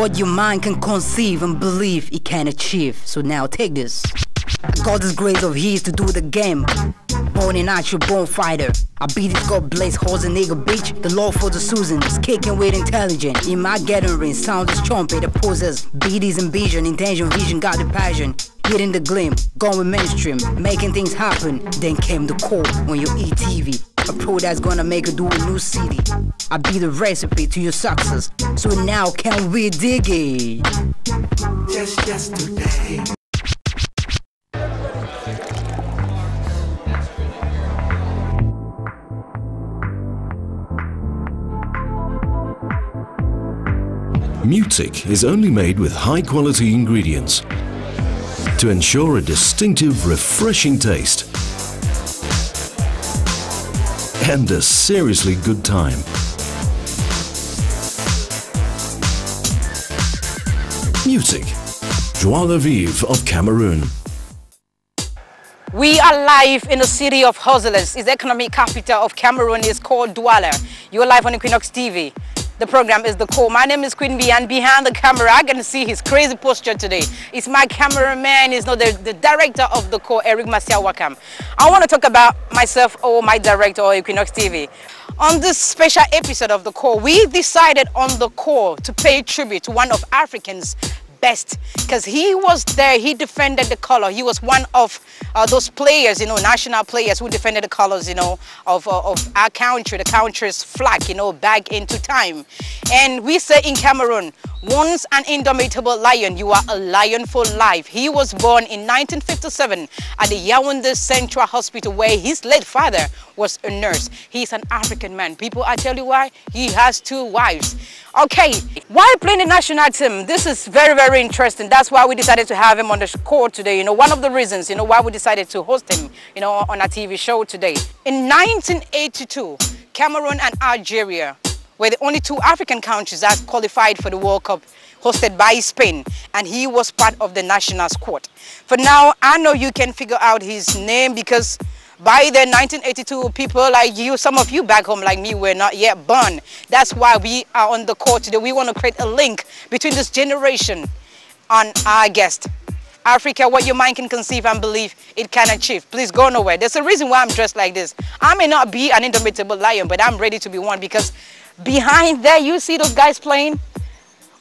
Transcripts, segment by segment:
what your mind can conceive and believe it can achieve. So now take this. I got this grace of his to do the game. Born a natural born fighter. I beat this god blaze horse and nigga bitch. The law for the Susan is kicking with intelligence. In my gathering ring, sound is trumpet that poses BD's ambition, intention, vision, got the passion. Hitting the gleam, going mainstream, making things happen. Then came the call on your ETV. A pro that's gonna make a do a new city. I be the recipe to your success. So now can we dig it? Just yesterday. Mutic is only made with high-quality ingredients to ensure a distinctive, refreshing taste and a seriously good time. Mutic, joie de vivre of Cameroon. We are live in the city of hustlers. Its economic capital of Cameroon is called Douala. You're live on Equinox TV. The program is The Core. My name is Queen B, and behind the camera, I can see his crazy posture today. It's my cameraman, it's not the director of The Core, Eric Martial Wakam. I want to talk about myself or my director or Equinox TV. On this special episode of The Core, we decided on The Core to pay tribute to one of Africa's best, because he was there, he defended the color. He was one of those players, you know, national players who defended the colors, you know, of our country, the country's flag, you know, back into time. And we say in Cameroon, once an indomitable lion, you are a lion for life. He was born in 1957 at the Yaoundé Central Hospital, where his late father was a nurse. He's an African man. People, I tell you why, he has 2 wives. Okay, why playing the national team? This is very, very interesting. That's why we decided to have him on the court today. You know, one of the reasons, you know, why we decided to host him, you know, on a TV show today. In 1982, Cameroon and Algeria were the only 2 African countries that qualified for the World Cup, hosted by Spain, and he was part of the national squad. For now, I know you can figure out his name, because by then, 1982, people like you, some of you back home like me, were not yet born. That's why we are on the court today. We want to create a link between this generation and our guest. Africa, what your mind can conceive and believe, it can achieve. Please go nowhere. There's a reason why I'm dressed like this. I may not be an indomitable lion, but I'm ready to be one, because behind there, you see those guys playing?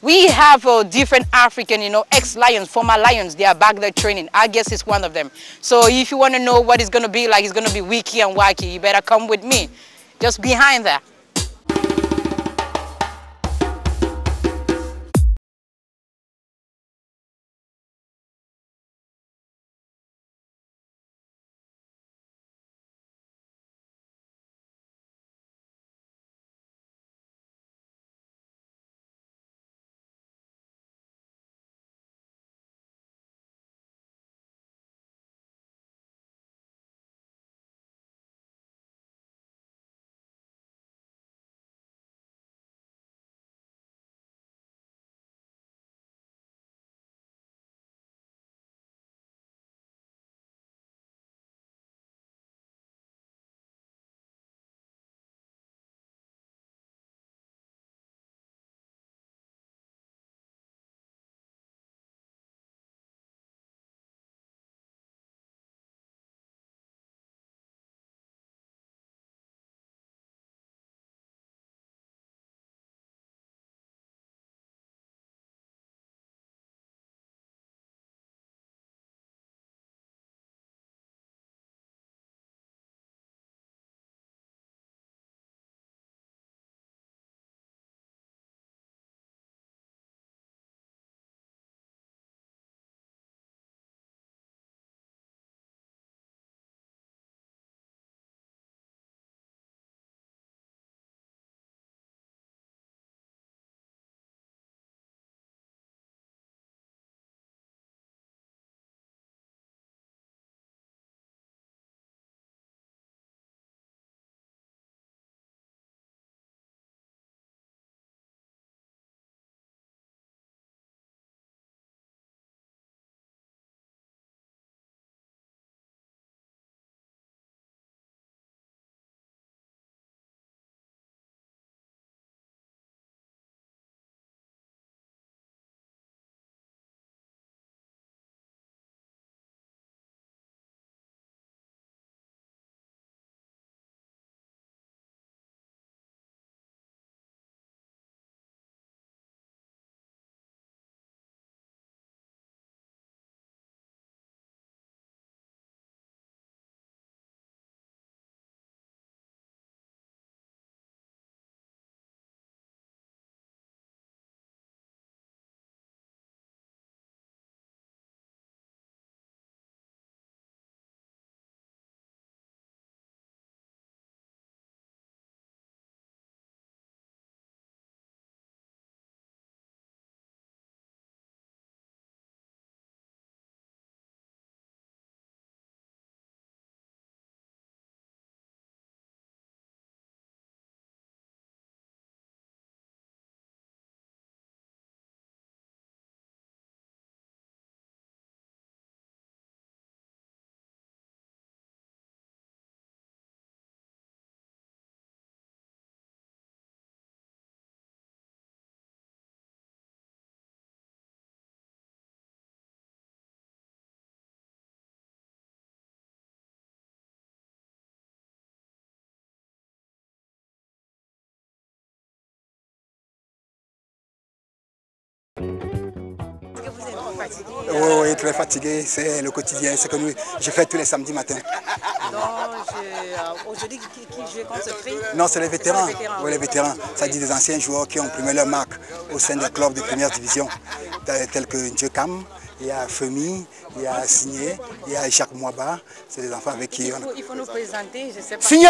We have different African, you know, ex-lions, former lions. They are back there training. I guess it's one of them. So if you want to know what it's going to be like, it's going to be wiki and wacky, you better come with me. Just behind that. fatigué. Oui, très fatigué. C'est le quotidien. C'est que je fais tous les samedis matins. Donc, aujourd'hui, qui joue contre ce tri? Non, c'est les vétérans. Oui, les oui. vétérans. Ça dit des anciens joueurs qui ont imprimé leur marque au sein des clubs de première division, tels que Ndjekam, il y a Femi, il y a Signé, il y a Jacques Mouaba. C'est des enfants avec qui on... Il faut nous présenter, je sais pas. Signé!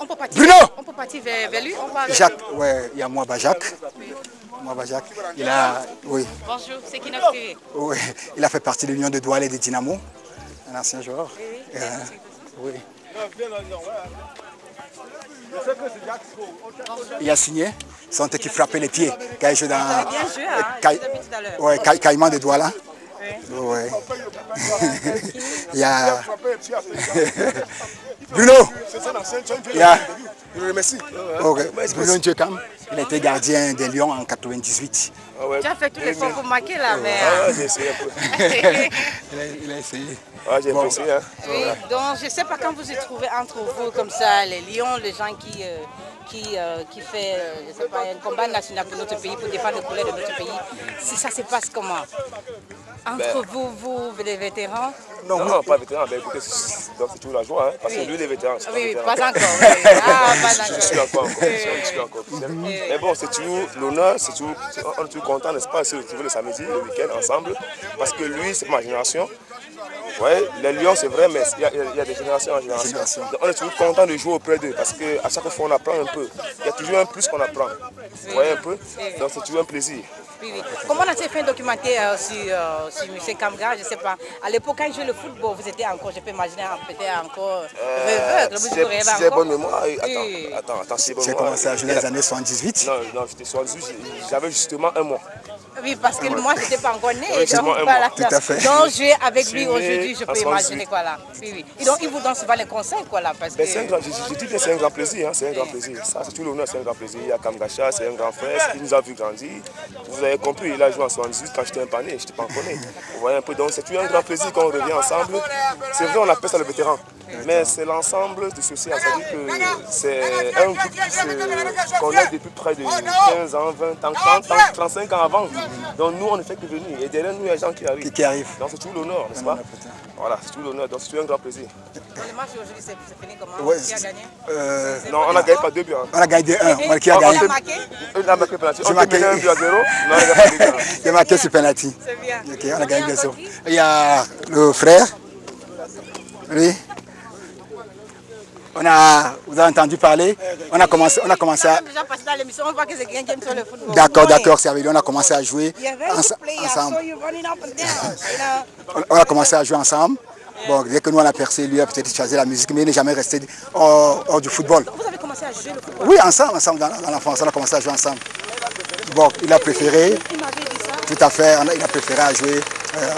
On peut partir, Bruno! On peut partir vers lui. On va Jacques, ouais, il y a Mouaba Jacques. Oui. Mouaba Jacques. Il a, oui. Bonjour, c'est qui notre TV? Oui, il a fait partie de l'Union de Douala et de Dynamo, un ancien joueur. Oui. Oui. Il a signé, son qui frappait les pieds quand il joue dans Bien joué, hein? Caïman de Douala. Oui. Ouais. Il y a Bruno. Il y a Bruno Ndjekam. Il a été gardien des Lions en 98. Tu as fait tous les efforts pour marquer là, mais... J'ai essayé un peu. Il a essayé. J'ai essayé. Hein. Oui, donc je ne sais pas quand vous êtes trouvés entre vous comme ça, les Lions, les gens qui fait je sais pas, un combat national pour notre pays, pour défendre les couleurs de notre pays. Si ça se passe comment? Entre vous, les vétérans? Non, pas vétéran. Ben, écoutez, c'est toujours la joie, hein, parce que lui, les vétérans. Oui, pas encore. Oui. Ah, pas encore. Je suis encore. Mais bon, c'est toujours l'honneur, on est toujours content, n'est-ce pas, de se retrouver le samedi, le week-end ensemble, parce que lui, c'est ma génération. Ouais, les Lions, c'est vrai, mais il y a des générations en génération. Donc, on est toujours content de jouer auprès d'eux, parce qu'à chaque fois, on apprend un peu. Il y a toujours un plus qu'on apprend. Vous voyez un peu? Donc, c'est toujours un plaisir. Oui. Comment on a fait un documentaire sur M. Kamga? Je ne sais pas. À l'époque, quand il jouait le football, vous étiez encore, je peux imaginer, peut-être encore rêveur. Si j'ai bonne mémoire, attends, si j'ai bonne mémoire. J'ai commencé à jouer dans les années 78. Non, j'étais 78, j'avais justement un mois. Oui, parce que moi, je n'étais pas encore née. Oui, donc, voilà. Tout à fait. Donc, jouer avec lui aujourd'hui, je peux imaginer quoi là. Oui. Et donc, il vous donne souvent les conseils quoi là. Parce que... Je dis que c'est un grand plaisir, hein, c'est un grand plaisir. Ça, c'est tout l'honneur, c'est un grand plaisir. Il y a Kamgacha, c'est un grand frère, il nous a vu grandir. Vous avez compris, il a joué en 78 quand j'étais un pané, je n'étais pas encore né. Vous voyez un peu, donc c'est toujours un grand plaisir quand on revient ensemble. C'est vrai, on appelle ça le vétéran. Mais c'est l'ensemble du social, c'est-à-dire que c'est un groupe qu'on est depuis près de 15 ans, 20 ans, 30 ans, 35 ans avant. Donc nous, on ne fait que venir. Et derrière nous, il y a des gens qui arrivent. Donc c'est tout l'honneur, n'est-ce pas? Voilà, c'est tout l'honneur, donc c'est un grand plaisir. Le match aujourd'hui, c'est fini comment? Qui a gagné? Non, on a gagné par 2 buts. On a gagné 2-1. Qui a gagné? Il a marqué penalty. On a marqué 1 but à 0. Non, il a pas gagné. Il a marqué sur penalty. C'est bien. Ok, on a gagné 2-0. Il y a le frère. Oui. Vous avez entendu parler, on a commencé à... Déjà passé dans l'émission, on voit que c'est quelqu'un qui aime sur le football. D'accord, c'est avec lui, on a commencé à jouer ensemble. On a commencé à jouer ensemble. Bon, dès que nous on a percé, lui a peut-être choisi la musique, mais il n'est jamais resté hors du football. Vous avez commencé à jouer le football? Oui, ensemble dans l'enfance, on a commencé à jouer ensemble. Bon, il a préféré, Il m'avait dit ça. tout à fait, il a préféré à jouer,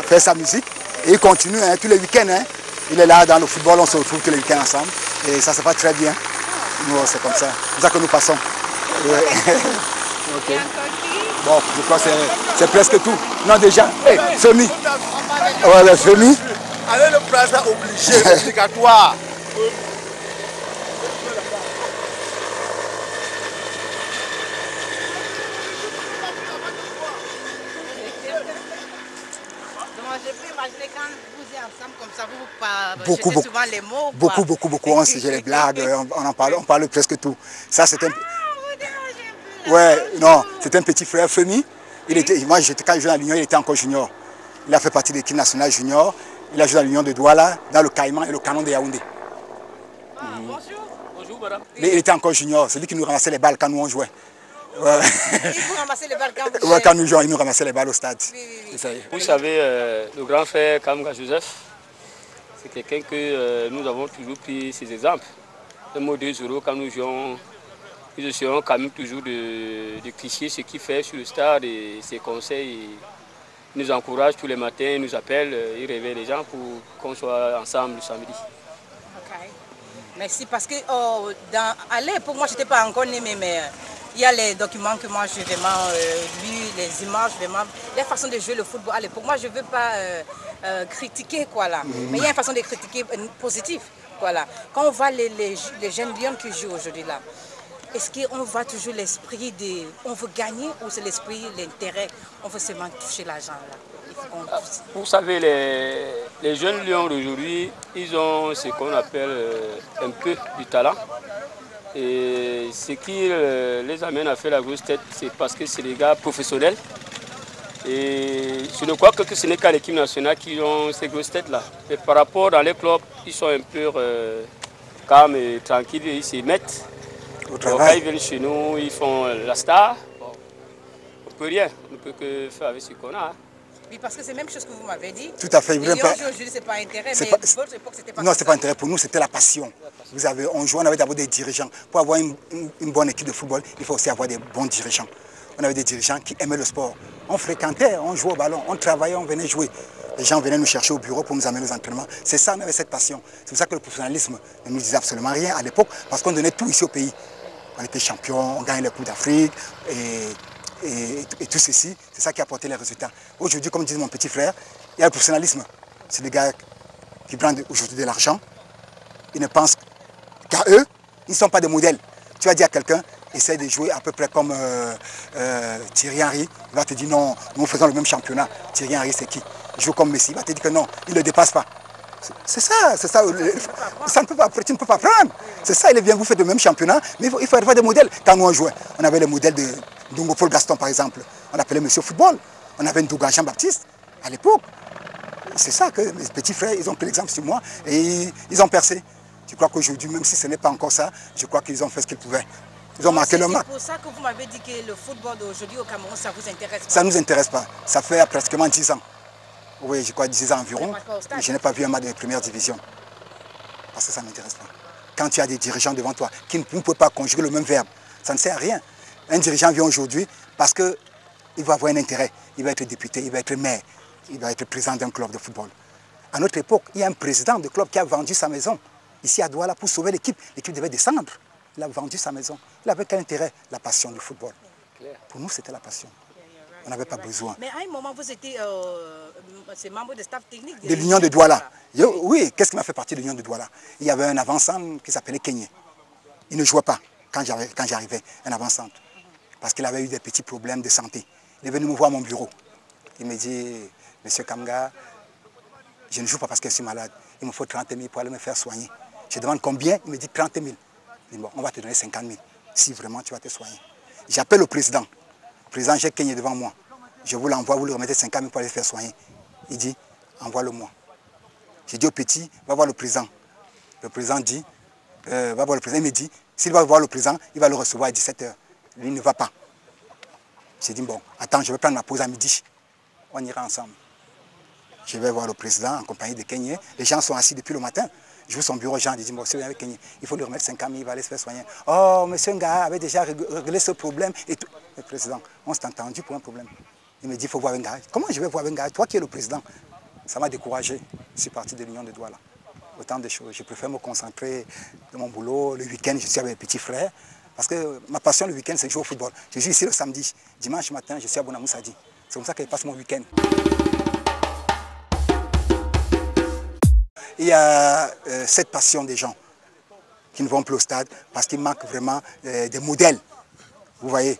faire sa musique. Et il continue, hein, tous les week-ends. Hein. Il est là dans le football, on se retrouve tous les week-ends ensemble. Et ça se passe très bien. Nous, c'est comme ça. C'est ça que nous passons. Ouais. Okay. Bon, je crois que c'est presque tout. Non, déjà, hey, Femi. Ouais, Femi. Allez, le président obligé, obligatoire. Je peux imaginer quand vous êtes ensemble comme ça, vous jetez souvent les mots. Beaucoup. On se les blagues, on parle presque tout. Ça, c'est un... Ouais, non, c'est un petit frère, Femi. Moi, quand je jouais à l'Union, il était encore junior. Il a fait partie de l'équipe nationale junior. Il a joué à l'Union de Douala, dans le Caïman et le Canon de Yaoundé. Bonjour. Bonjour, madame. Il était encore junior, c'est lui qui nous ramassait les balles quand nous on jouait. Ouais. Il vous ramassait les balles quand vous jouez? Ouais, quand nous jouons, il nous ramassait les balles au stade. Oui. Vous savez, le grand frère Kamga Joseph, c'est quelqu'un que nous avons toujours pris ses exemples. Un mot 2 euros quand nous jouons, nous essayons quand même toujours de clicher ce qu'il fait sur le stade et ses conseils. Il nous encourage tous les matins, il nous appelle, il réveille les gens pour qu'on soit ensemble le samedi. Okay. Merci, parce que à l'époque, moi je n'étais pas encore née, mais il y a les documents que moi j'ai vraiment lus, les images, vraiment, la façon de jouer le football à l'époque. Moi je ne veux pas critiquer quoi là, mais il y a une façon de critiquer positive. Voilà. Quand on voit les jeunes lions qui jouent aujourd'hui là, est-ce qu'on voit toujours l'esprit de... On veut gagner ou c'est l'esprit, l'intérêt, on veut seulement toucher l'argent là? Vous savez, les jeunes lions d'aujourd'hui, ils ont ce qu'on appelle un peu du talent. Et ce qui les amène à faire la grosse tête, c'est parce que c'est des gars professionnels. Et je ne crois que ce n'est qu'à l'équipe nationale qui ont ces grosses têtes-là. Et par rapport dans les clubs, ils sont un peu calmes et tranquilles, ils s'y mettent. Quand ils viennent chez nous, ils font la star. Bon, on ne peut rien, on ne peut que faire avec ce qu'on a. Hein. Oui, parce que c'est la même chose que vous m'avez dit. Tout à fait. Aujourd'hui, ce n'est pas intérêt, mais à votre époque, c'était pas non, ce n'est pas intérêt. Pour nous, c'était la passion. On avait d'abord des dirigeants. Pour avoir une bonne équipe de football, il faut aussi avoir des bons dirigeants. On avait des dirigeants qui aimaient le sport. On fréquentait, on jouait au ballon, on travaillait, on venait jouer. Les gens venaient nous chercher au bureau pour nous amener aux entraînements. C'est ça, on avait cette passion. C'est pour ça que le professionnalisme ne nous disait absolument rien à l'époque, parce qu'on donnait tout ici au pays. On était champions, on gagnait les Coupes d'Afrique et tout ceci. C'est ça qui a apporté les résultats. Aujourd'hui, comme disait mon petit frère, il y a le professionnalisme. C'est des gars qui prennent aujourd'hui de l'argent. Ils ne pensent qu'à eux. Ils ne sont pas des modèles. Tu vas dire à quelqu'un, essaie de jouer à peu près comme Thierry Henry. Il va te dire non, nous faisons le même championnat. Thierry Henry, c'est qui? Il joue comme Messi. Il va te dire que non, il ne le dépasse pas. C'est ça, ça ne peut pas, tu ne peux pas prendre. C'est ça, il est bien, vous faites le même championnat, mais il faut avoir des modèles. Quand nous on jouait, on avait les modèles de Ndongo Paul Gaston par exemple. On appelait Monsieur Football. On avait Ndouga Jean-Baptiste à l'époque. C'est ça que mes petits frères, ils ont pris l'exemple sur moi et ils ont percé. Je crois qu'aujourd'hui, même si ce n'est pas encore ça, je crois qu'ils ont fait ce qu'ils pouvaient. Ils ont marqué le marque. C'est pour ça que vous m'avez dit que le football d'aujourd'hui au Cameroun, ça ne vous intéresse pas? Ça ne nous intéresse pas. Ça fait pratiquement 10 ans. Oui, je crois 10 ans environ. Je n'ai pas vu un match de première division. Parce que ça ne m'intéresse pas. Quand tu as des dirigeants devant toi qui ne peuvent pas conjuguer le même verbe, ça ne sert à rien. Un dirigeant vient aujourd'hui parce qu'il va avoir un intérêt. Il va être député, il va être maire, il va être président d'un club de football. À notre époque, il y a un président de club qui a vendu sa maison. Ici à Douala pour sauver l'équipe. L'équipe devait descendre. Il a vendu sa maison. Il avait quel intérêt? La passion du football. Pour nous, c'était la passion. On n'avait pas besoin. Mais à un moment, vous étiez membre de staff technique de l'Union de Douala. Oui, qu'est-ce qui m'a fait partie de l'Union de Douala? Il y avait un avant-centre qui s'appelait Kenyé. Il ne jouait pas quand j'arrivais, un avant-centre. Parce qu'il avait eu des petits problèmes de santé. Il est venu me voir à mon bureau. Il me dit, Monsieur Kamga, je ne joue pas parce que je suis malade. Il me faut 30 000 pour aller me faire soigner. Je demande combien? Il me dit 30 000. Je dis, bon, on va te donner 50 000 si vraiment tu vas te soigner. J'appelle le président. Le président, j'ai Kenyé devant moi. Je vous l'envoie, vous lui remettez 50 000 pour aller faire soigner. Il dit, envoie-le-moi. J'ai dit au petit, va voir le président. Le président dit, va voir le président. Il me dit, s'il va voir le président, il va le recevoir à 17 h. Lui ne va pas. J'ai dit, bon, attends, je vais prendre ma pause à midi. On ira ensemble. Je vais voir le président en compagnie de Kenyé. Les gens sont assis depuis le matin. Je vois son bureau, Jean, il dit, bon, avec Kenyé, il faut lui remettre 50 000, il va aller se faire soigner. Oh, monsieur Nga avait déjà réglé ce problème. Et tout. Le président, on s'est entendu pour un problème. Il me dit, il faut voir un gars. Comment je vais voir un gars? Toi qui es le président. Ça m'a découragé. Je suis parti de l'Union de Douala. Autant de choses. Je préfère me concentrer dans mon boulot. Le week-end, je suis avec mes petits frères. Parce que ma passion le week-end, c'est de jouer au football. Je joue ici le samedi. Dimanche matin, je suis à Bonamoussadi. C'est comme ça que je passe mon week-end. Il y a cette passion des gens qui ne vont plus au stade parce qu'il manque vraiment des modèles. Vous voyez,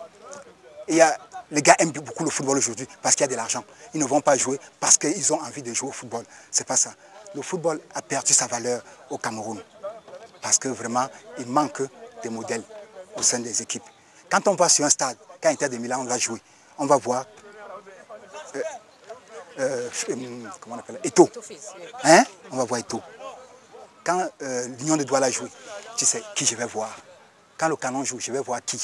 les gars aiment beaucoup le football aujourd'hui parce qu'il y a de l'argent. Ils ne vont pas jouer parce qu'ils ont envie de jouer au football. C'est pas ça. Le football a perdu sa valeur au Cameroun parce que vraiment, il manque des modèles au sein des équipes. Quand on va sur un stade, quand Inter de Milan, on va jouer, on va voir comment on appelle Eto'o. Hein? On va voir Eto'o. Quand l'Union de Douala joue, tu sais qui je vais voir. Quand le Canon joue, je vais voir qui.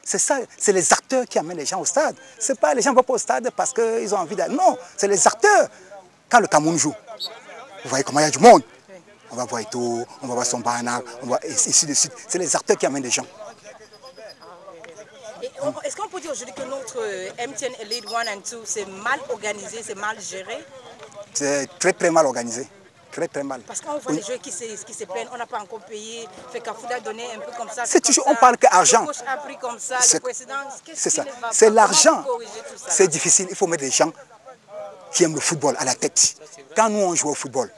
C'est ça, c'est les acteurs qui amènent les gens au stade. C'est pas les gens ne vont pas au stade parce qu'ils ont envie d'aller. Non, c'est les acteurs. Quand le Cameroun joue, vous voyez comment il y a du monde. On va voir Eto'o, on va voir son Barnard, et ainsi de suite. C'est les acteurs qui amènent les gens. Est-ce qu'on peut dire aujourd'hui que notre MTN Elite 1 and 2, c'est mal organisé, c'est mal géré? C'est très très mal organisé. Très mal. Parce qu'on voit les joueurs qui se plaignent, on n'a pas encore payé, fait qu'à Fouda donner un peu comme ça. C'est toujours, on parle qu'argent. Le coach a pris comme ça, le président, c'est ça. C'est l'argent. C'est difficile, il faut mettre des gens qui aiment le football à la tête. Quand nous on joue au football,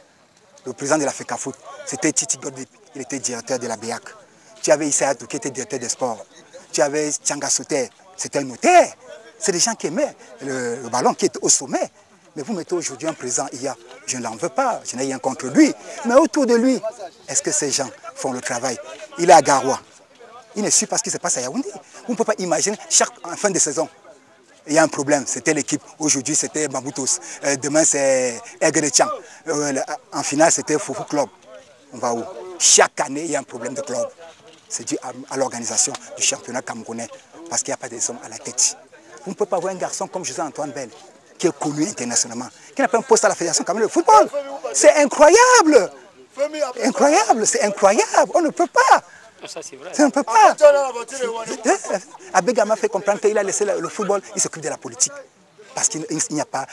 le président de la FECAFOOT, c'était Titi Godip, il était directeur de la BEAC. Tu avais Issa Yatou qui était directeur des sports. Tu avais Tchanga Souter, c'était le notaire. C'est des gens qui aimaient le ballon, qui étaient au sommet. Mais vous mettez aujourd'hui un président IA, je ne l'en veux pas, je n'ai rien contre lui. Mais autour de lui, est-ce que ces gens font le travail? Il est à Garoua. Il ne suit pas ce qui se passe à Yaoundé. Vous ne pouvez pas imaginer, en fin de saison, il y a un problème. C'était l'équipe. Aujourd'hui, c'était Bamboutos. Demain, c'est Aigre-de-Tchang. En finale, c'était Foufou Club. On va où? Chaque année, il y a un problème de club. C'est dû à l'organisation du championnat camerounais. Parce qu'il n'y a pas des hommes à la tête. Vous ne pouvez pas voir un garçon comme José-Antoine Bell, qui est connu internationalement, qui n'a pas un poste à la Fédération camerounaise de football. C'est incroyable. Incroyable, c'est incroyable. On ne peut pas. Ça, c'est vrai. Ça ne peut pas. Abega m'a fait comprendre qu'il a laissé le football, il s'occupe de la politique. Parce qu'il n'y a pas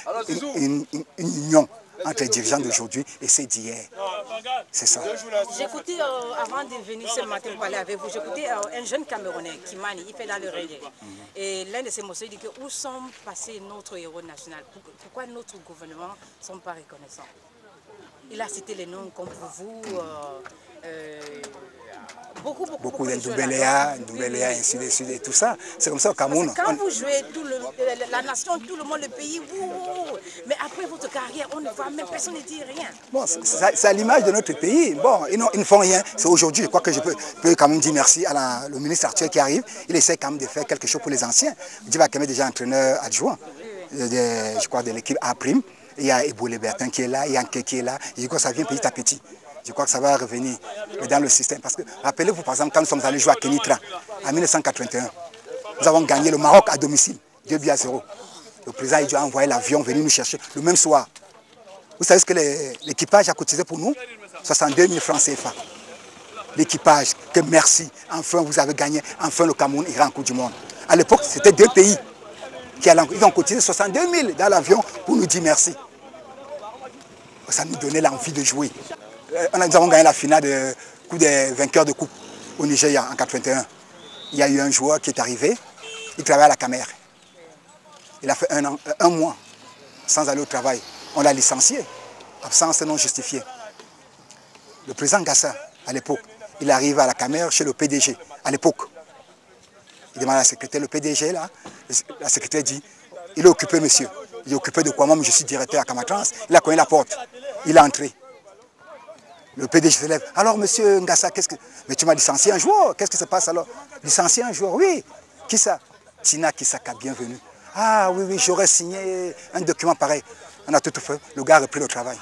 une union entre les dirigeants d'aujourd'hui et ceux d'hier. C'est ça. J'écoutais, avant de venir ce matin parler avec vous, j'écoutais un jeune Camerounais, Kimani, il fait dans le reggae. Et l'un de ses morceaux, il dit que où sont passés notre héros national? Pourquoi notre gouvernement ne sont pas reconnaissants? Il a cité les noms comme pour vous, beaucoup de Ndoumbéléa, ainsi de suite et tout ça. C'est comme ça au Cameroun. Quand vous jouez, la nation, tout le monde, le pays, mais après votre carrière, on ne voit même personne ne dit rien. Bon, c'est à l'image de notre pays. Bon, ils ne font rien. C'est aujourd'hui, je crois que je peux quand même dire merci à le ministre actuel qui arrive. Il essaie quand même de faire quelque chose pour les anciens. Djiba est déjà entraîneur adjoint, je crois, de l'équipe A'. Il y a Eboulé Bertin qui est là, il y a Anke qui est là. Je crois que ça vient petit à petit. Je crois que ça va revenir dans le système. Parce que, rappelez-vous, par exemple, quand nous sommes allés jouer à Kenitra, en 1981, nous avons gagné le Maroc à domicile, 2-0. Le président a envoyé l'avion venir nous chercher le même soir. Vous savez ce que l'équipage a cotisé pour nous? 62 000 francs CFA. L'équipage, que merci, enfin vous avez gagné, enfin le Cameroun ira en Coupe du Monde. À l'époque, c'était 2 pays qui allaient, ils ont cotisé 62 000 dans l'avion pour nous dire merci. Ça nous donnait l'envie de jouer. Nous avons gagné la finale de Coupe des vainqueurs de Coupe au Nigeria en 1981. Il y a eu un joueur qui est arrivé, il travaillait à la Camère. Il a fait un mois sans aller au travail. On l'a licencié, absence non justifiée. Le président Gassa, à l'époque, il arrive à la Camère chez le PDG, à l'époque. Il demande à la secrétaire, le PDG là, la secrétaire dit, il est occupé monsieur. Il est occupé de quoi? Moi, je suis directeur à Camatrans. Il a cogné la porte, il est entré. Le PDG se lève. Alors, monsieur Ngassa, qu'est-ce que... Mais tu m'as licencié un joueur. Qu'est-ce qui se passe alors? Licencié un joueur, oui. Qui ça? Tina Kisaka, bienvenue. Ah oui, j'aurais signé un document pareil. On a tout fait. Le gars a repris le travail.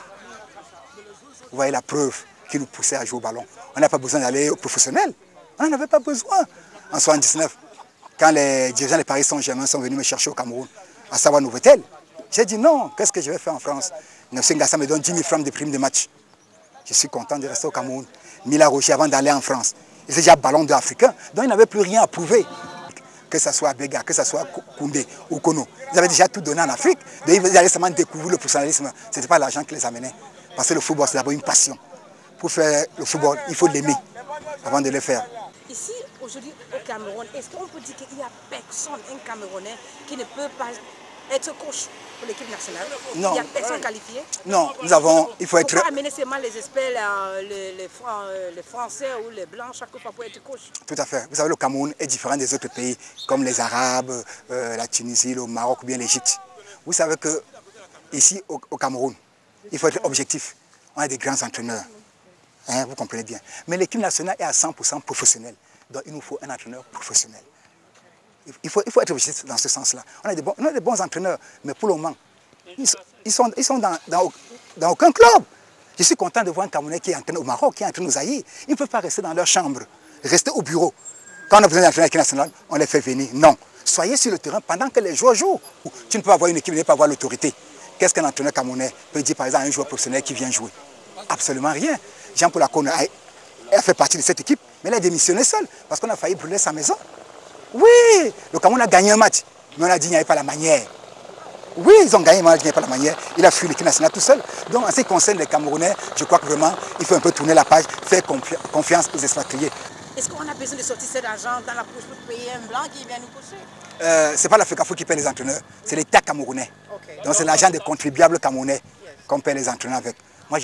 Vous voyez la preuve qui nous poussait à jouer au ballon. On n'a pas besoin d'aller au professionnel. On n'en avait pas besoin. En 1979, quand les dirigeants des Paris Saint-Germain sont venus me chercher au Cameroun, à savoir Nouveautel, j'ai dit non, qu'est-ce que je vais faire en France? Monsieur Ngassa me donne 10 000 francs de prime de match. Je suis content de rester au Cameroun. Mila Rocher avant d'aller en France. Il était déjà ballon d'or africain, donc il n'avait plus rien à prouver. Que ce soit Bega, que ce soit Koundé ou Kono. Ils avaient déjà tout donné en Afrique. Donc ils allaient seulement découvrir le professionnalisme. Ce n'était pas l'argent qui les amenait. Parce que le football, c'est d'abord une passion. Pour faire le football, il faut l'aimer avant de le faire. Ici, aujourd'hui, au Cameroun, est-ce qu'on peut dire qu'il n'y a personne, un Camerounais, qui ne peut pas être coach pour l'équipe nationale? Non. Il n'y a personne qualifié? Non, nous avons... Il faut être... Il ne faut pas amener seulement les experts, les Français ou les Blancs chaque fois pour être coach. Tout à fait. Vous savez, le Cameroun est différent des autres pays, comme les Arabes, la Tunisie, le Maroc ou bien l'Égypte. Vous savez que ici, au Cameroun, il faut être objectif. On a des grands entraîneurs. Hein, vous comprenez bien. Mais l'équipe nationale est à 100% professionnelle. Donc il nous faut un entraîneur professionnel. Il faut être objectif dans ce sens-là. On a des bons entraîneurs, mais pour le moment, ils sont dans aucun club. Je suis content de voir un Camerounais qui est entraîné au Maroc, qui est entraîné au Zaïre. Ils ne peuvent pas rester dans leur chambre, rester au bureau. Quand on a besoin d'entraîner l'équipe nationale, on les fait venir. Non. Soyez sur le terrain pendant que les joueurs jouent. Tu ne peux pas avoir une équipe, tu ne peux pas avoir l'autorité. Qu'est-ce qu'un entraîneur camerounais peut dire par exemple à un joueur professionnel qui vient jouer? Absolument rien. Jean-Paul Akone a fait partie de cette équipe, mais il a démissionné seul parce qu'on a failli brûler sa maison. Oui, le Cameroun a gagné un match, mais on a dit qu'il n'y avait pas la manière. Oui, ils ont gagné, mais on a dit qu'il n'y avait pas la manière. Il a fui l'équipe nationale tout seul. Donc en ce qui concerne les Camerounais, je crois que vraiment, il faut un peu tourner la page, faire confiance aux expatriés. Est-ce qu'on a besoin de sortir cet argent dans la poche pour payer un blanc qui vient nous pousser? Ce n'est pas l'Africa Foot qui paie les entraîneurs, c'est l'État camerounais. Okay. Donc c'est l'argent des contribuables camerounais qu'on paie les entraîneurs avec. Moi,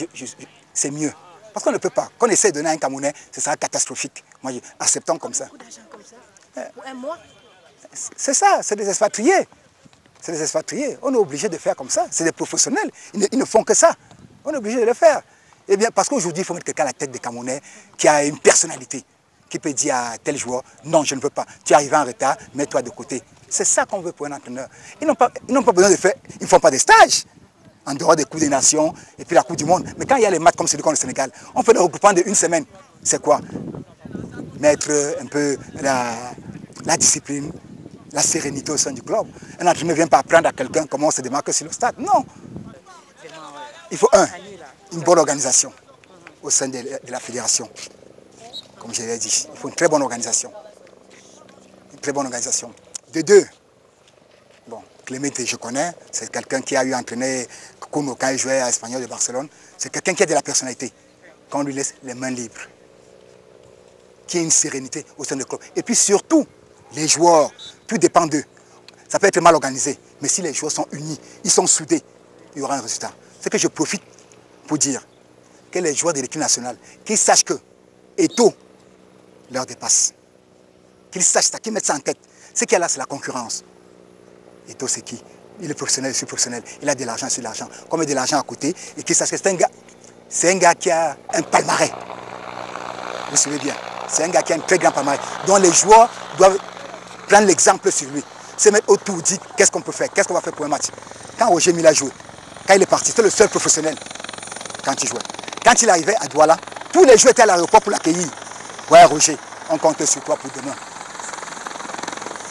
c'est mieux. Parce qu'on ne peut pas. Quand on essaie de donner à un Camerounais, ce sera catastrophique. Moi, acceptons comme ça. Beaucoup d'argent comme ça? Pour un mois? C'est ça, c'est des expatriés. c'est des expatriés. On est obligé de faire comme ça. C'est des professionnels. Ils ne font que ça. On est obligé de le faire. Eh bien, parce qu'aujourd'hui, il faut mettre quelqu'un à la tête des Camerounais qui a une personnalité, qui peut dire à tel joueur, non, je ne veux pas. Tu es arrivé en retard, mets-toi de côté. C'est ça qu'on veut pour un entraîneur. Ils n'ont pas besoin de faire, ils ne font pas des stages en dehors des Coupes des Nations et puis la Coupe du Monde. Mais quand il y a les matchs comme celui contre le Sénégal, on fait des regroupements de 1 semaine. C'est quoi? Mettre un peu la discipline, la sérénité au sein du club. Un entraîneur ne vient pas apprendre à quelqu'un comment on se démarque sur le stade. Non. Il faut une bonne organisation au sein de la fédération. Comme je l'ai dit, il faut une très bonne organisation. Une très bonne organisation. De deux, bon, Clemente, je connais, c'est quelqu'un qui a eu entraîné Kuno quand il jouait à Espanyol de Barcelone. C'est quelqu'un qui a de la personnalité, quand on lui laisse les mains libres. Qui a une sérénité au sein du club. Et puis surtout, les joueurs, tout dépend d'eux. Ça peut être mal organisé, mais si les joueurs sont unis, ils sont soudés, il y aura un résultat. C'est que je profite pour dire que les joueurs de l'équipe nationale, qu'ils sachent que Eto'o leur dépasse. Qu'ils sachent ça, qu'ils mettent ça en tête. Ce qu'il y a là, c'est la concurrence. Eto'o, c'est qui? Il est professionnel, je suis professionnel. Il a de l'argent sur l'argent. Comme il a de l'argent à côté, et qu'ils sachent que c'est un gars qui a un palmarès. Vous savez bien. C'est un gars qui a un très grand palmarès. Donc les joueurs doivent prendre l'exemple sur lui. Se mettre autour, dire qu'est-ce qu'on peut faire, qu'est-ce qu'on va faire pour un match. Quand Roger Mila jouait, quand il est parti, c'était le seul professionnel quand il jouait. Quand il arrivait à Douala, tous les joueurs étaient à l'aéroport pour l'accueillir. Ouais, Roger, on compte sur toi pour demain.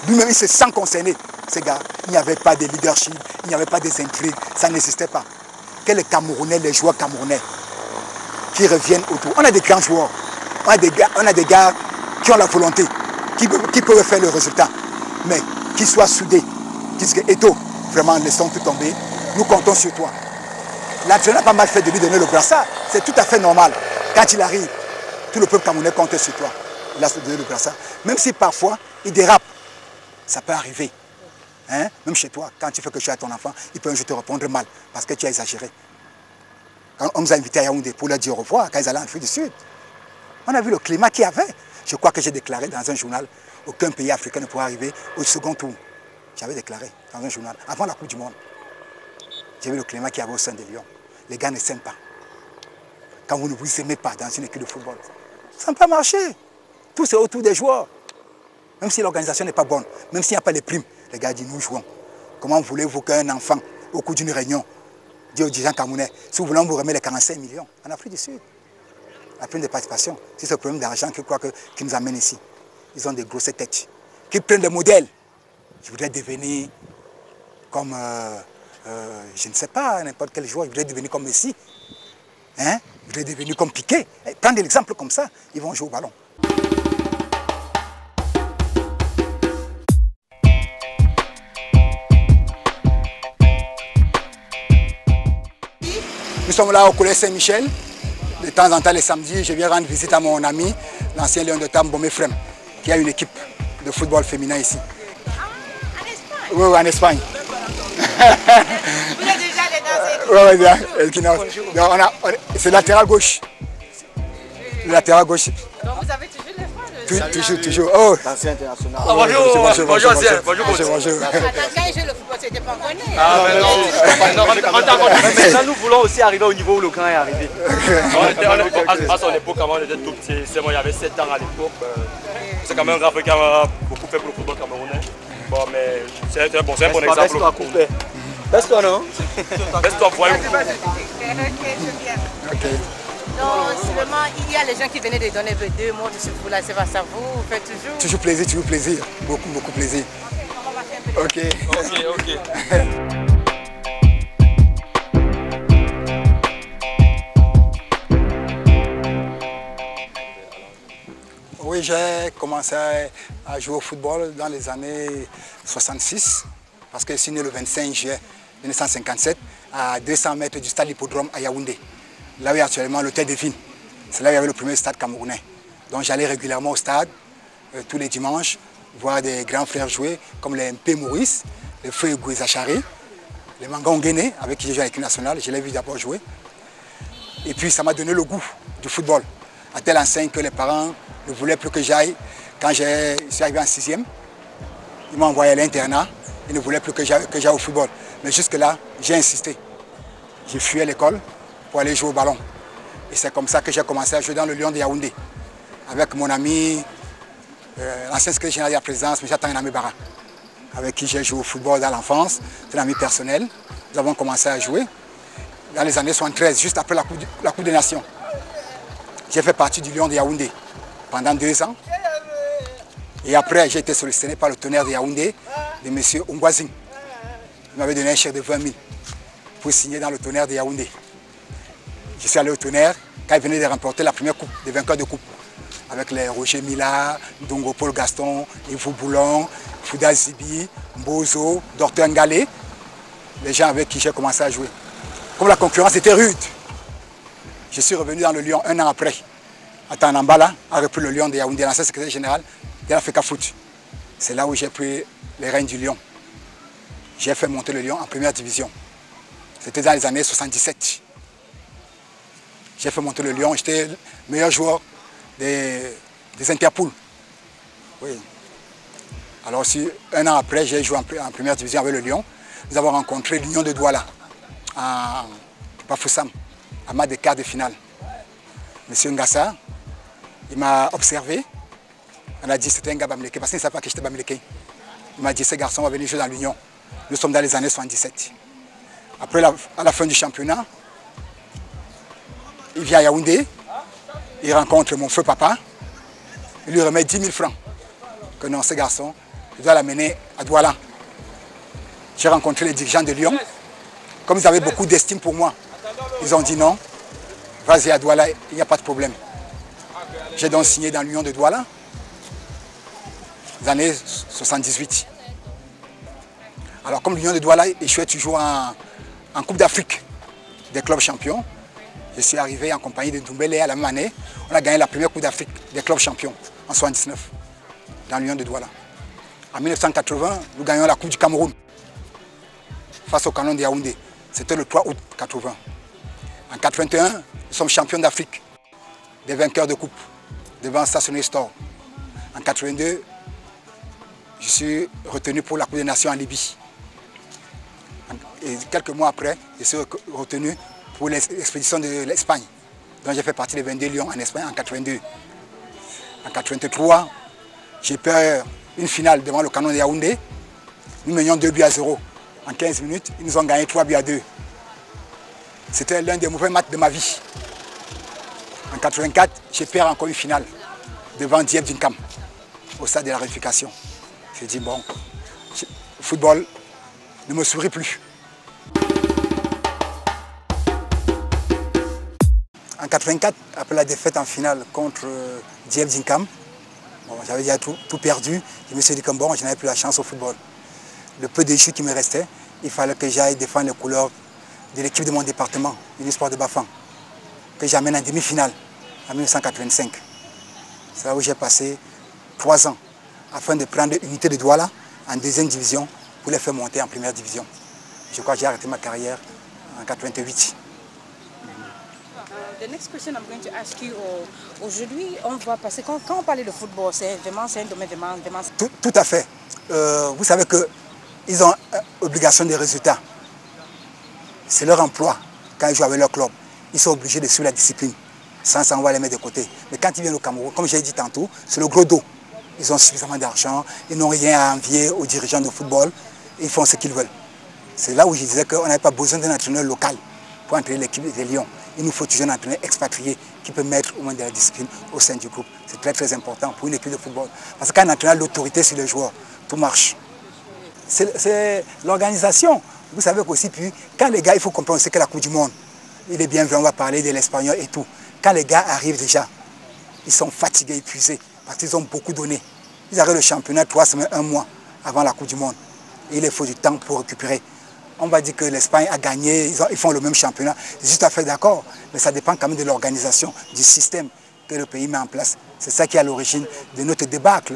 Lui-même, il se sent concerné. Ces gars, il n'y avait pas de leadership, il n'y avait pas des intrigues, ça n'existait pas. Que les Camerounais, les joueurs camerounais, qui reviennent autour. On a des grands joueurs, on a des gars qui ont la volonté, qui peuvent faire le résultat, mais qui soient soudés, qui disent que Eto'o, vraiment, laissons tout tomber, nous comptons sur toi. L'entraîneur n'a pas mal fait de lui donner le brassard, c'est tout à fait normal. Quand il arrive, tout le peuple camerounais compte sur toi. Il a donné le brassard. Même si parfois, il dérape, ça peut arriver. Hein? Même chez toi, quand tu fais quelque chose à ton enfant, il peut un jour te répondre mal, parce que tu as exagéré. Quand on nous a invités à Yaoundé pour leur dire au revoir, quand ils allaient en Afrique du Sud, on a vu le climat qu'il y avait. Je crois que j'ai déclaré dans un journal, aucun pays africain ne pourra arriver au second tour. J'avais déclaré dans un journal, avant la Coupe du Monde. J'ai vu le climat qu'il y avait au sein des Lions. Les gars ne s'aiment pas. Quand vous ne vous aimez pas dans une équipe de football, ça ne peut pas marcher. Tout c'est autour des joueurs. Même si l'organisation n'est pas bonne, même s'il n'y a pas les primes, les gars disent nous jouons. Comment voulez-vous qu'un enfant, au cours d'une réunion, dit aux dirigeants camerounais, si vous voulez, on vous remet les 45 millions en Afrique du Sud. La prime de participation, c'est ce problème d'argent qui nous amène ici. Ils ont des grosses têtes. Qui prennent des modèles. Je voudrais devenir comme, je ne sais pas, n'importe quel joueur, je voudrais devenir comme Messi. Hein? Je voudrais devenir comme Piqué. Prendre l'exemple comme ça, ils vont jouer au ballon. Nous sommes là au collège Saint-Michel. De temps en temps, les samedis, je viens rendre visite à mon ami, l'ancien Lion de Tam, Bomé Frem, qui a une équipe de football féminin ici. En Espagne? Oui, en Espagne. Vous êtes déjà allé dans cette équipe? Oui, c'est latéral gauche. Le latéral gauche. Donc vous avez toujours les fois Toujours. Oh. Ancien international. Bonjour. Bonjour. Attends, quand ils jouent le football, c'était pas connu. Ah, mais non, maintenant nous voulons aussi arriver au niveau où le grand est arrivé. À son époque, quand on était tout petit, il y avait 7 ans à l'époque. C'est quand même un grand frère qui a beaucoup fait pour le football camerounais. Bon, mais c'est un bon exemple. Baisse-toi, non? Baisse-toi, voyons. Ok, c'est bien. Ok. Donc, seulement, il y a les gens qui venaient de donner 2 mots de ce football là, c'est pas ça, vous faites toujours? Toujours plaisir. Beaucoup plaisir. On va faire un peu de... Ok. Oui, j'ai commencé à jouer au football dans les années 66, parce que je suis né le 25 juillet 1957 à 200 mètres du stade Hippodrome à Yaoundé. Là où il y a actuellement l'hôtel de Ville. C'est là où il y avait le premier stade camerounais. Donc j'allais régulièrement au stade, tous les dimanches, voir des grands frères jouer, comme les MP Maurice, les frères Gouezachari, les Mangan Guéné, avec qui j'ai joué à l'équipe nationale. Je l'ai vu d'abord jouer. Et puis ça m'a donné le goût du football, à tel enseigne que les parents ne voulaient plus que j'aille. Quand je suis arrivé en 6e, ils m'ont envoyé à l'internat. Il ne voulait plus que j'aille au football. Mais jusque-là, j'ai insisté. J'ai fui à l'école pour aller jouer au ballon. Et c'est comme ça que j'ai commencé à jouer dans le Lion de Yaoundé. Avec mon ami, l'ancien secrétaire général de la présidence, M. Tanganame Bara, avec qui j'ai joué au football dans l'enfance. C'est un ami personnel. Nous avons commencé à jouer dans les années 73, juste après la Coupe des Nations. J'ai fait partie du Lion de Yaoundé pendant 2 ans. Et après, j'ai été sollicité par le Tonnerre de Yaoundé, de M. Ongwazing. Il m'avait donné un chèque de 20 000 pour signer dans le Tonnerre de Yaoundé. Je suis allé au Tonnerre quand il venait de remporter la première coupe, des vainqueurs de coupe. Avec les Roger Mila, Ndongo Paul Gaston, Yves Boulon, Fouda Zibi, Mbozo, Dr Ngalé, les gens avec qui j'ai commencé à jouer. Comme la concurrence était rude, je suis revenu dans le Lion 1 an après. Atan Nambala a repris le Lion de Yaoundé, l'ancien secrétaire général de l'Africa Foot. C'est là où j'ai pris les rênes du Lion. J'ai fait monter le Lion en première division. C'était dans les années 77. J'ai fait monter le Lion, j'étais le meilleur joueur des Interpools. Oui. Alors aussi, 1 an après, j'ai joué en première division avec le Lion. Nous avons rencontré l'Union de Douala à Bafoussam, à match de quart de finale. Monsieur Ngassa, il m'a observé. On a dit que c'était un gars Bamileke, parce qu'il ne savait pas que j'étais Bamileke. Il m'a dit, ce garçon va venir jouer dans l'Union. Nous sommes dans les années 77. Après, à la fin du championnat, il vient à Yaoundé, il rencontre mon feu papa, il lui remet 10 000 francs. Que non, ce garçon, je dois l'amener à Douala. J'ai rencontré les dirigeants de Lyon. Comme ils avaient beaucoup d'estime pour moi, ils ont dit non, vas-y à Douala, il n'y a pas de problème. J'ai donc signé dans l'Union de Douala, les années 78. Alors comme l'Union de Douala échouait toujours en Coupe d'Afrique des clubs champions, je suis arrivé en compagnie de Doumbélé à la même année. On a gagné la première Coupe d'Afrique des clubs champions en 79 dans l'Union de Douala. En 1980, nous gagnons la Coupe du Cameroun face au Canon de Yaoundé. C'était le 3 août 80. En 81, nous sommes champions d'Afrique, des vainqueurs de coupe, devant Stationné Store. En 82, je suis retenu pour la Coupe des Nations en Libye. Et quelques mois après, je suis retenu pour l'expédition de l'Espagne, dont j'ai fait partie des 22 Lions en Espagne en 82. En 83, j'ai perdu une finale devant le Canon de Yaoundé. Nous menions 2-0. En 15 minutes, ils nous ont gagné 3-2. C'était l'un des mauvais matchs de ma vie. En 84, j'ai perdu encore une finale devant Diep Dinkam, au stade de la Réunification. J'ai dit, bon, le football ne me sourit plus. En 84, après la défaite en finale contre Diep Dinkam, bon, j'avais déjà tout perdu. Je me suis dit que bon, je n'avais plus la chance au football. Le peu de jus qui me restait, il fallait que j'aille défendre les couleurs de l'équipe de mon département, l'Unisport de Bafang, que j'amène en demi-finale en 1985. C'est là où j'ai passé 3 ans afin de prendre l'unité de Douala en 2e division pour les faire monter en première division. Je crois que j'ai arrêté ma carrière en 88. The next question I'm going to ask you, aujourd'hui, on va passer, quand on parle de football, c'est un domaine vraiment... Tout à fait. Vous savez qu'ils ont obligation de résultats. C'est leur emploi. Quand ils jouent avec leur club, ils sont obligés de suivre la discipline. Sans ça, on va les mettre de côté. Mais quand ils viennent au Cameroun, comme j'ai dit tantôt, c'est le gros dos. Ils ont suffisamment d'argent, ils n'ont rien à envier aux dirigeants de football. Ils font ce qu'ils veulent. C'est là où je disais qu'on n'avait pas besoin d'un entraîneur local pour entraîner l'équipe des Lions. Il nous faut toujours un entraîneur expatrié qui peut mettre au moins de la discipline au sein du groupe. C'est très très important pour une équipe de football. Parce que quand un entraîneur a l'autorité sur les joueurs, tout marche. C'est l'organisation. Vous savez qu'aussi, puis, quand les gars, il faut comprendre que la Coupe du Monde, il est bien vu, on va parler de l'espagnol et tout. Quand les gars arrivent déjà, ils sont fatigués, épuisés, parce qu'ils ont beaucoup donné. Ils arrivent le championnat 3 semaines, 1 mois avant la Coupe du Monde. Et il faut du temps pour récupérer. On va dire que l'Espagne a gagné, ils font le même championnat. C'est juste à fait d'accord, mais ça dépend quand même de l'organisation, du système que le pays met en place. C'est ça qui est à l'origine de notre débâcle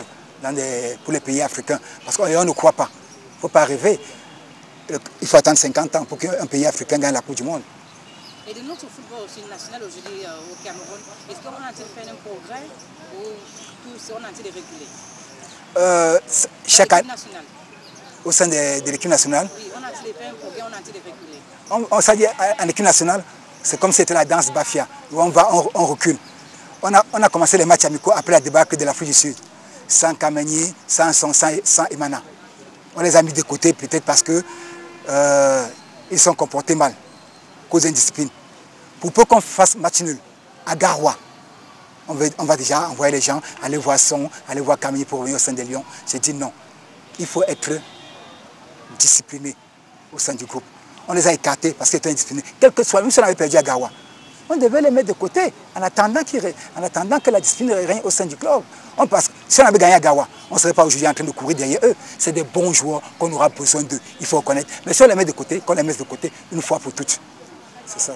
pour les pays africains. Parce qu'on ne croit pas. Il ne faut pas rêver. Il faut attendre 50 ans pour qu'un pays africain gagne la Coupe du Monde. Et de notre football aussi national aujourd'hui au Cameroun, est-ce qu'on a fait un progrès ou tout on a de réguler chaque année, au sein de l'équipe nationale. Oui, on a dit les faire un progrès, on a dit les reculer. On s'est dit en équipe nationale, c'est comme si c'était la danse Bafia, où on recule. On a commencé les matchs amicaux après la débâcle de l'Afrique du Sud, sans Kameni, sans Emana. On les a mis de côté peut-être parce que ils sont comportés mal, cause d'indiscipline. Pour peu qu'on fasse match nul à Garoua, on va déjà envoyer les gens aller voir Son, aller voir Kameni pour revenir au sein des Lions. J'ai dit non, il faut être discipliné au sein du groupe. On les a écartés parce qu'ils étaient indisciplinés. Quel que soit, même si on avait perdu à Garoua, on devait les mettre de côté en attendant que la discipline règne au sein du club. Si on avait gagné à Garoua, on ne serait pas aujourd'hui en train de courir derrière eux. C'est des bons joueurs qu'on aura besoin d'eux, il faut reconnaître. Mais si on les met de côté, qu'on les met de côté une fois pour toutes. C'est ça.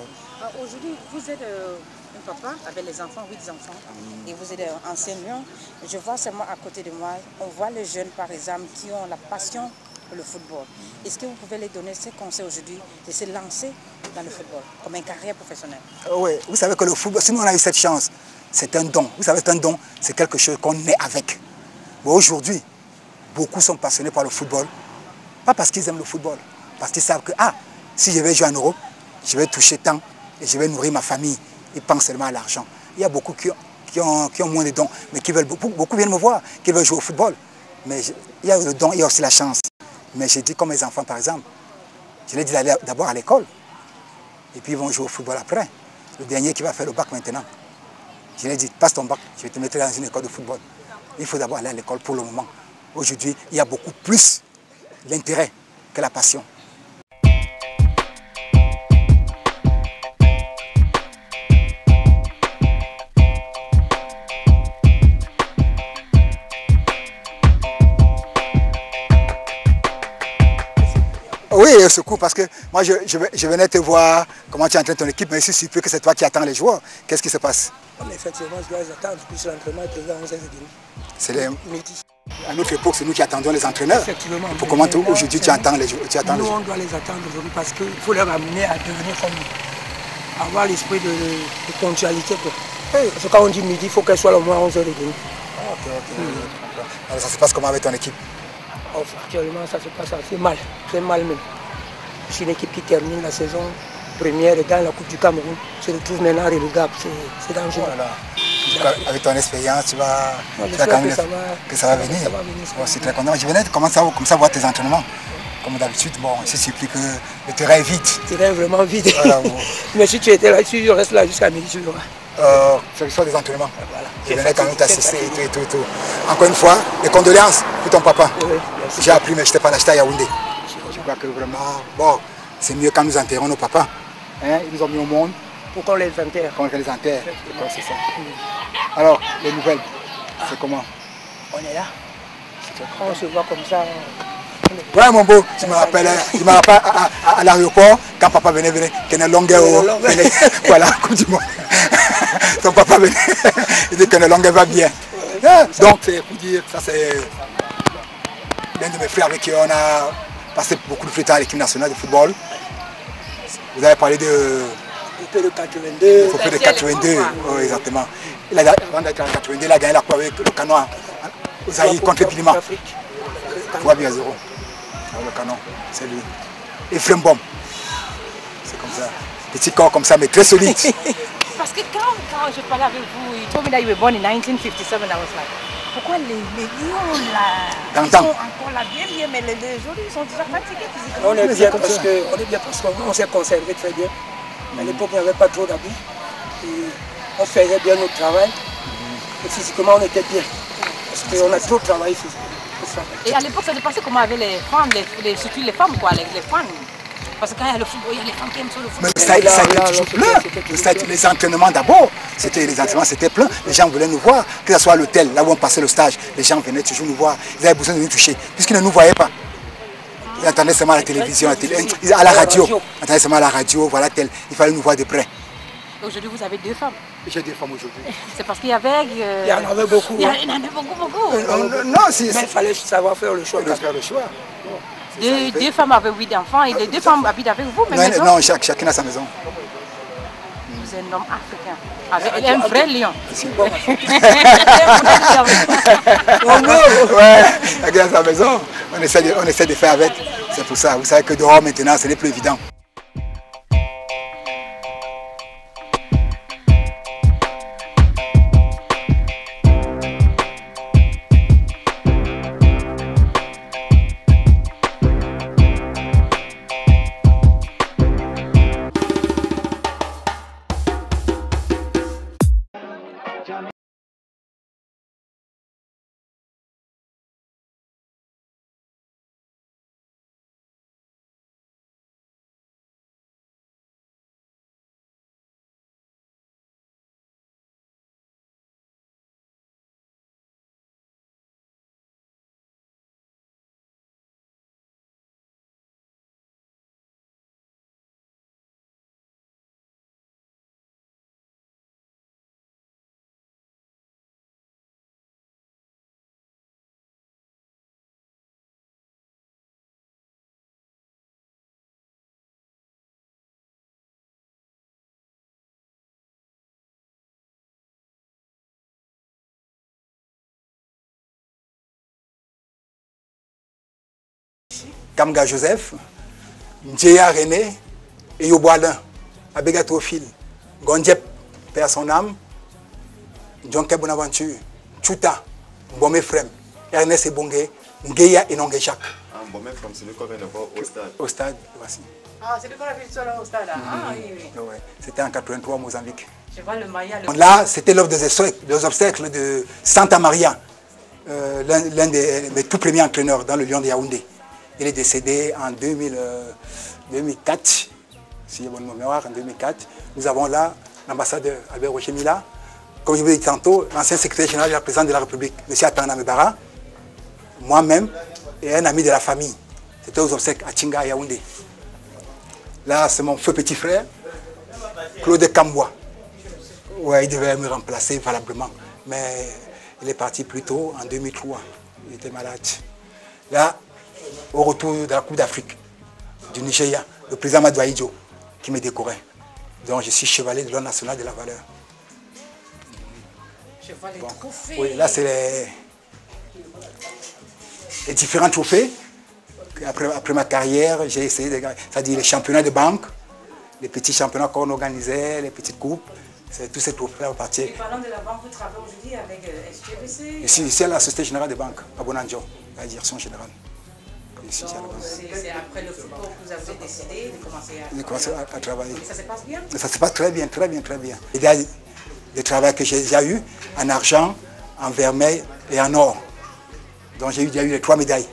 Aujourd'hui, vous êtes un papa avec les enfants, 8 enfants, et vous êtes enseignant. Je vois seulement à côté de moi, on voit les jeunes par exemple qui ont la passion pour le football. Est-ce que vous pouvez les donner ces conseils aujourd'hui de se lancer dans le football, comme une carrière professionnelle? Oui, vous savez que le football, si nous on a eu cette chance, c'est un don. Vous savez, c'est un don, c'est quelque chose qu'on est avec. Mais aujourd'hui, beaucoup sont passionnés par le football, pas parce qu'ils aiment le football, parce qu'ils savent que, si je vais jouer en Europe, je vais toucher tant et je vais nourrir ma famille. Ils pensent seulement à l'argent. Il y a beaucoup qui ont moins de dons, mais qui veulent, beaucoup viennent me voir, qui veulent jouer au football. Mais il y a le don, il y a aussi la chance. Mais j'ai dit comme mes enfants, par exemple, je leur ai dit d'aller d'abord à l'école, et puis ils vont jouer au football après. Le dernier qui va faire le bac maintenant. Je lui ai dit, passe ton bac, je vais te mettre dans une école de football. Il faut d'abord aller à l'école pour le moment. Aujourd'hui, il y a beaucoup plus l'intérêt que la passion. Oui, au secours, parce que moi je venais te voir comment tu entraînes ton équipe, mais je suis surpris que c'est toi qui attends les joueurs. Qu'est-ce qui se passe? Effectivement, je dois les attendre, plus l'entraînement est prévu à 11h30. C'est les... À notre époque, c'est nous qui attendions les entraîneurs. Effectivement. Pour comment aujourd'hui tu attends les joueurs? Nous, on doit les attendre aujourd'hui parce qu'il faut les ramener à devenir comme nous. Avoir l'esprit de ponctualité. Parce que quand on dit midi, il faut qu'elle soit au moins 11h30. Alors ça se passe comment avec ton équipe? Actuellement, ça se passe assez mal, très mal même. Je suis une équipe qui termine la saison première dans la Coupe du Cameroun. Se retrouve maintenant relégable, c'est dangereux. Voilà. En tout cas, avec ton expérience, tu vas quand même que ça va venir. Bon, c'est très content. Je venais comme ça voir tes entraînements. Comme d'habitude, bon, je suis surpris que le terrain est vide. Le terrain est vraiment vide. Voilà, bon. Mais si tu étais là, si je reste là jusqu'à midi, tu verras. Ce sont des entraînements. Voilà. Je venais quand même t'assister et tout. Encore une fois, les condoléances pour ton papa. Oui, j'ai appris, mais je n'étais pas là, j'étais à Yaoundé. Je crois que vraiment, bon, c'est mieux quand nous enterrons nos papas. Hein, ils nous ont mis au monde. Pour qu'on les enterre. Qu'on les enterre, c'est ça. Alors, les nouvelles, c'est comment? On est là. On se voit comme ça. Ouais, mon beau, je me rappelle à l'aéroport, quand papa venait, qu'il y a une longueur, voilà, comme du monde. Ton papa venait, il dit que la longueur va bien. Donc, c'est pour dire, ça c'est l'un de mes frères avec qui on a passé beaucoup de temps à l'équipe nationale de football. Vous avez parlé de... L'épée de 82. L'épée de 82, oui, exactement. Avant d'être en 82, il a gagné la coupe avec le canon au Zaïre contre Pilima. 3 buts à 0. Le canon, c'est lui. Et Flembom. C'est comme ça. Petit corps comme ça, mais très solide. Parce que quand je parlais avec vous, you told me that you were born in 1957, I was like, pourquoi les lions là, ils sont encore là bien, mais les autres ils sont déjà fatigués physiquement. On est bien parce qu'on s'est conservé très bien. À l'époque, il n'y avait pas trop d'abus. On faisait bien notre travail. Et physiquement, on était bien. Parce qu'on a trop travaillé physiquement. Et à l'époque, ça se passait comment avec les femmes, surtout les femmes, quoi, les femmes. Parce que quand il y a le football, il y a les femmes qui aiment sur le football. Mais ça était toujours plein. Les entraînements d'abord, les entraînements c'était plein. Les gens voulaient nous voir, que ce soit à l'hôtel, là où on passait le stage, les gens venaient toujours nous voir. Ils avaient besoin de nous toucher, puisqu'ils ne nous voyaient pas. Ils entendaient seulement à la télévision, à la radio. Ils entendaient seulement à la radio, voilà tel. Il fallait nous voir de près. Aujourd'hui, vous avez 2 femmes. J'ai 2 femmes aujourd'hui. C'est parce qu'il y avait... Il y en avait beaucoup. Il y en avait beaucoup. Non, mais il fallait savoir faire le choix. Faire le choix. 2 femmes avec 8 enfants et les 2 femmes habitent avec vous. Non, chacune a sa maison. Vous êtes un homme africain, avec un vrai lion. C'est bon. Ouais, regarde sa maison, on essaie de faire avec. C'est pour ça. Vous savez que dehors maintenant, ce n'est plus évident. Kamga Joseph, Ndjeya René et Yoboalin, Abega Théophile, Gondjep, Père son âme, Djonke Bonaventure, Chuta, Mbome Frem, Ernest Ebongue, Ngeya et Nongue Jacques. Mbome Frem, c'est lui qu'on vient de voir au stade. Au stade, voici. Ah, c'est lui qu'on a vu tout au stade. Ah, oui, oui. Ouais. C'était en 83 au Mozambique. Je vois le Maya. Là, c'était l'œuvre des obstacles de Santa Maria, l'un des tout premiers entraîneurs dans le Lion de Yaoundé. Il est décédé en 2004, si j'ai bonne mémoire, en 2004. Nous avons là l'ambassadeur Albert Rochemila, comme je vous l'ai dit tantôt, l'ancien secrétaire général de la présidente de la République, M. Atana Mebara, moi-même et un ami de la famille. C'était aux obsèques à Tchinga, à Yaoundé. Là, c'est mon feu petit frère, Claude Kamboua. Ouais, il devait me remplacer valablement, mais il est parti plus tôt, en 2003. Il était malade. Là, au retour de la Coupe d'Afrique du Nigeria, le président Madou Aïdjo qui me décorait. Donc je suis chevalier de l'ordre national de la valeur. Chevalier trophée. Oui, là c'est les différents trophées. Après ma carrière, j'ai essayé de, c'est-à-dire les championnats de banque, les petits championnats qu'on organisait, les petites coupes. C'est tous ces trophées-là partis. Et parlant de la banque, vous travaillez aujourd'hui avec SGBC? Je suis ici à la Société Générale de Banque, à Bonanjo, la direction générale. C'est après le football que vous avez décidé de commencer à travailler. Et ça se passe bien? Ça se passe très bien, très bien, très bien. Il y a des travaux que j'ai déjà eu en argent, en vermeil et en or. Donc j'ai déjà eu les 3 médailles.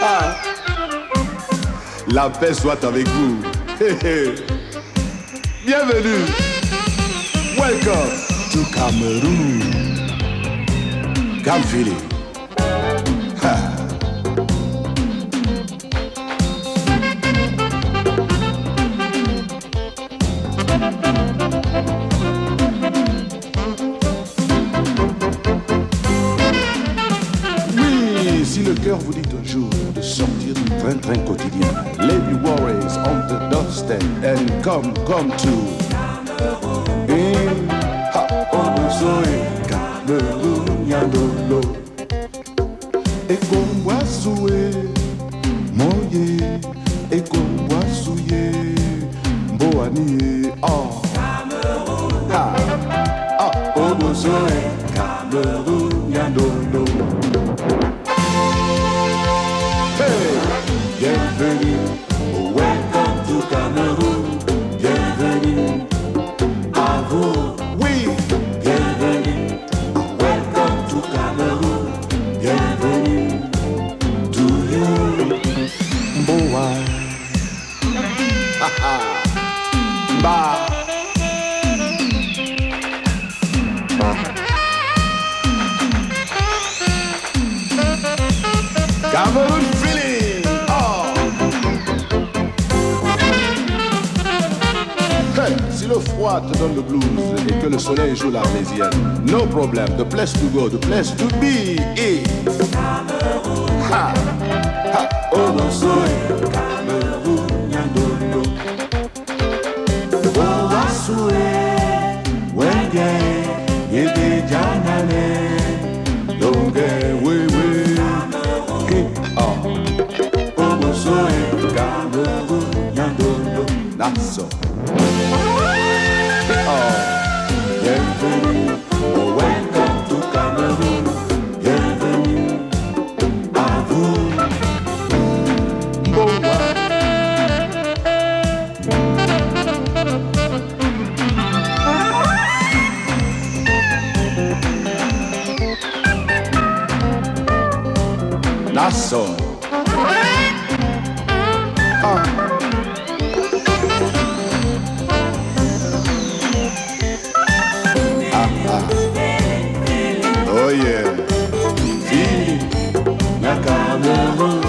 Ah. La paix soit avec vous. Bienvenue. Welcome to Cameroon. Gamfili. Oui, si le cœur vous dit un jour de sortir du train-train quotidien, leave your worries on the doorstep and come to in Onozoe, Cameroon, Yandolo. Ekongwasue, Moye, Ekongwasuye, Mboanie, oh. Ha, ah, Onozoe, Cameroon, Yandolo. Hey, bienvenue, welcome to Cameroon, bienvenue à vous. Oui, bienvenue, welcome to Cameroon, bienvenue to you. Mboa, haha, ba. Cameroon feeling, oh. Hey, si le froid te donne le blues et que le soleil joue l'arlésienne, no problem, the place to go, the place to be is Cameroon. Ha, ha, Onozoe, Cameroon, Yandolo. Owasue, Wenge, Yede Janane, Longe, Wewe. Onozoe, Cameroon, Yandolo, Nassau. Bienvenue, welcome to Cameroon, bienvenue à vous. Mboa. Nassau. Oh yeah, feeling like Cameroon.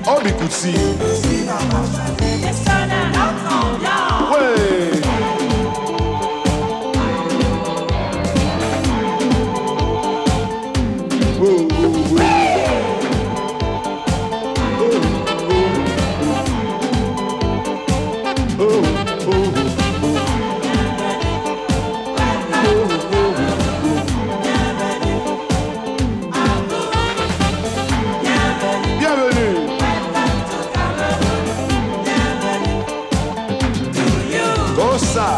Oh, we could see. Way. Whoa, whoa, whoa. Oh, oh, oh. Goza.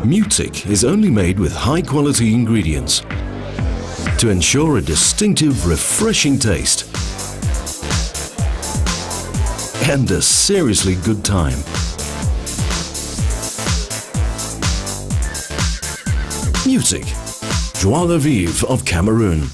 Mutic is only made with high-quality ingredients to ensure a distinctive, refreshing taste and a seriously good time. Mutic, joie de vivre of Cameroon.